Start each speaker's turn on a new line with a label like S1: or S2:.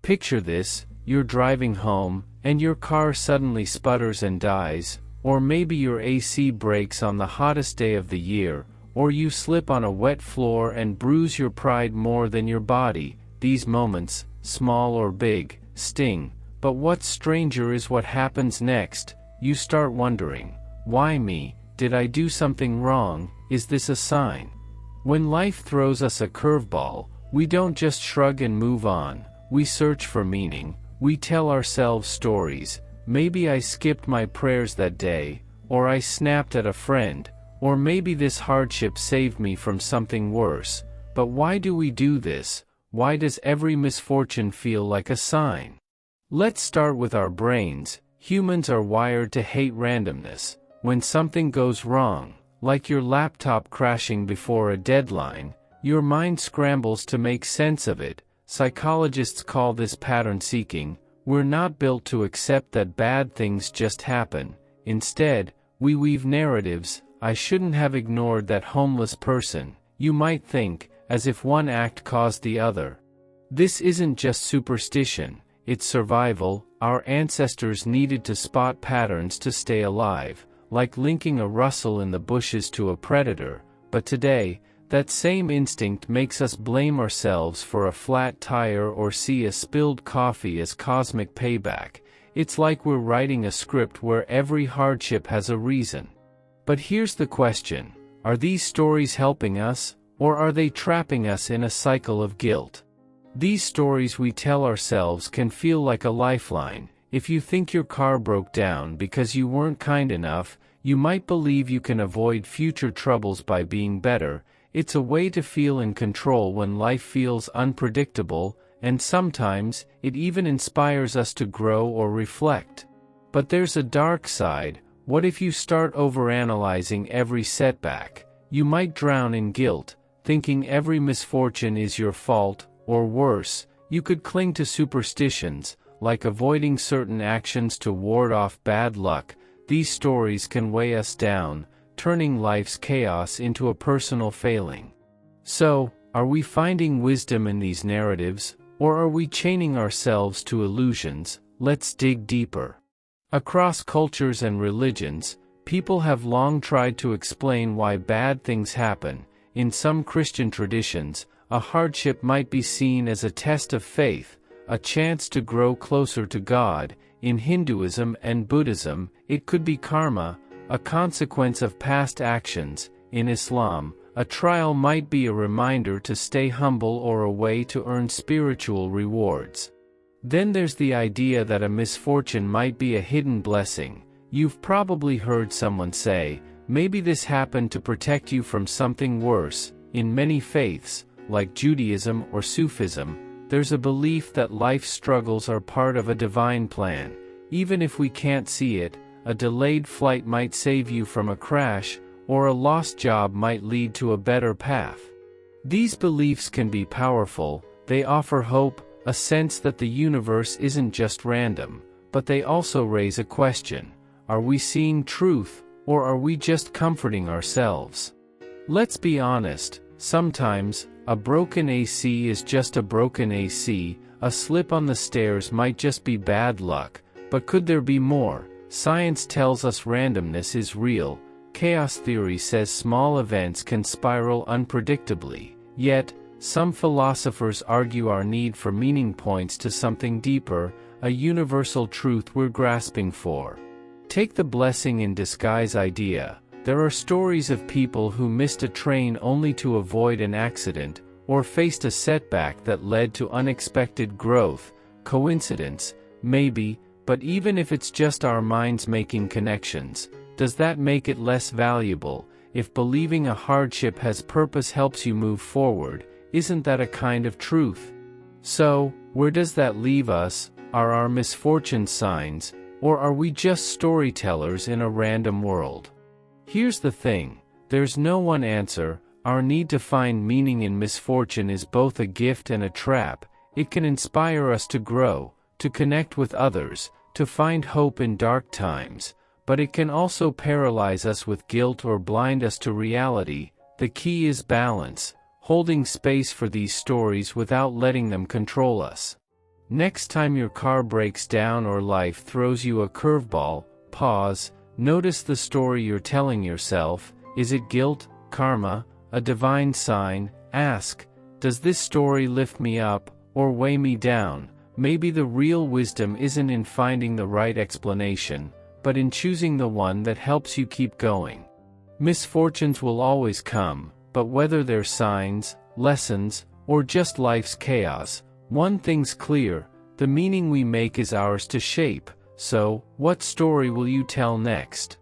S1: Picture this: you're driving home, and your car suddenly sputters and dies, or maybe your AC breaks on the hottest day of the year, or you slip on a wet floor and bruise your pride more than your body. These moments, small or big, sting, but what's stranger is what happens next. You start wondering, why me? Did I do something wrong? Is this a sign? When life throws us a curveball, we don't just shrug and move on. We search for meaning. We tell ourselves stories. Maybe I skipped my prayers that day, or I snapped at a friend, or maybe this hardship saved me from something worse. But why do we do this? Why does every misfortune feel like a sign? Let's start with our brains. Humans are wired to hate randomness. When something goes wrong, like your laptop crashing before a deadline, your mind scrambles to make sense of it. Psychologists call this pattern seeking. We're not built to accept that bad things just happen. Instead, we weave narratives. I shouldn't have ignored that homeless person, you might think, as if one act caused the other. This isn't just superstition, it's survival. Our ancestors needed to spot patterns to stay alive, like linking a rustle in the bushes to a predator. But today, that same instinct makes us blame ourselves for a flat tire or see a spilled coffee as cosmic payback. It's like we're writing a script where every hardship has a reason. But here's the question: are these stories helping us, or are they trapping us in a cycle of guilt? These stories we tell ourselves can feel like a lifeline. If you think your car broke down because you weren't kind enough, you might believe you can avoid future troubles by being better. It's a way to feel in control when life feels unpredictable, and sometimes, it even inspires us to grow or reflect. But there's a dark side. What if you start overanalyzing every setback? You might drown in guilt, thinking every misfortune is your fault, or worse, you could cling to superstitions, like avoiding certain actions to ward off bad luck. These stories can weigh us down, turning life's chaos into a personal failing. So, are we finding wisdom in these narratives, or are we chaining ourselves to illusions? Let's dig deeper. Across cultures and religions, people have long tried to explain why bad things happen. In some Christian traditions, a hardship might be seen as a test of faith, a chance to grow closer to God. In Hinduism and Buddhism, it could be karma, a consequence of past actions. In Islam, a trial might be a reminder to stay humble or a way to earn spiritual rewards. Then there's the idea that a misfortune might be a hidden blessing. You've probably heard someone say, maybe this happened to protect you from something worse. In many faiths, like Judaism or Sufism, there's a belief that life's struggles are part of a divine plan. Even if we can't see it, a delayed flight might save you from a crash, or a lost job might lead to a better path. These beliefs can be powerful. They offer hope, a sense that the universe isn't just random, but they also raise a question: are we seeing truth, or are we just comforting ourselves? Let's be honest, sometimes, a broken AC is just a broken AC, a slip on the stairs might just be bad luck, but could there be more? Science tells us randomness is real. Chaos theory says small events can spiral unpredictably. Yet, some philosophers argue our need for meaning points to something deeper, a universal truth we're grasping for. Take the blessing in disguise idea. There are stories of people who missed a train only to avoid an accident, or faced a setback that led to unexpected growth. Coincidence? Maybe, but even if it's just our minds making connections, does that make it less valuable? If believing a hardship has purpose helps you move forward, isn't that a kind of truth? So, where does that leave us? Are our misfortunes signs, or are we just storytellers in a random world? Here's the thing, there's no one answer. Our need to find meaning in misfortune is both a gift and a trap. It can inspire us to grow, to connect with others, to find hope in dark times, but it can also paralyze us with guilt or blind us to reality. The key is balance, holding space for these stories without letting them control us. Next time your car breaks down or life throws you a curveball, pause, notice the story you're telling yourself. Is it guilt, karma, a divine sign? Ask, does this story lift me up, or weigh me down? Maybe the real wisdom isn't in finding the right explanation, but in choosing the one that helps you keep going. Misfortunes will always come, but whether they're signs, lessons, or just life's chaos, one thing's clear: the meaning we make is ours to shape. So, what story will you tell next?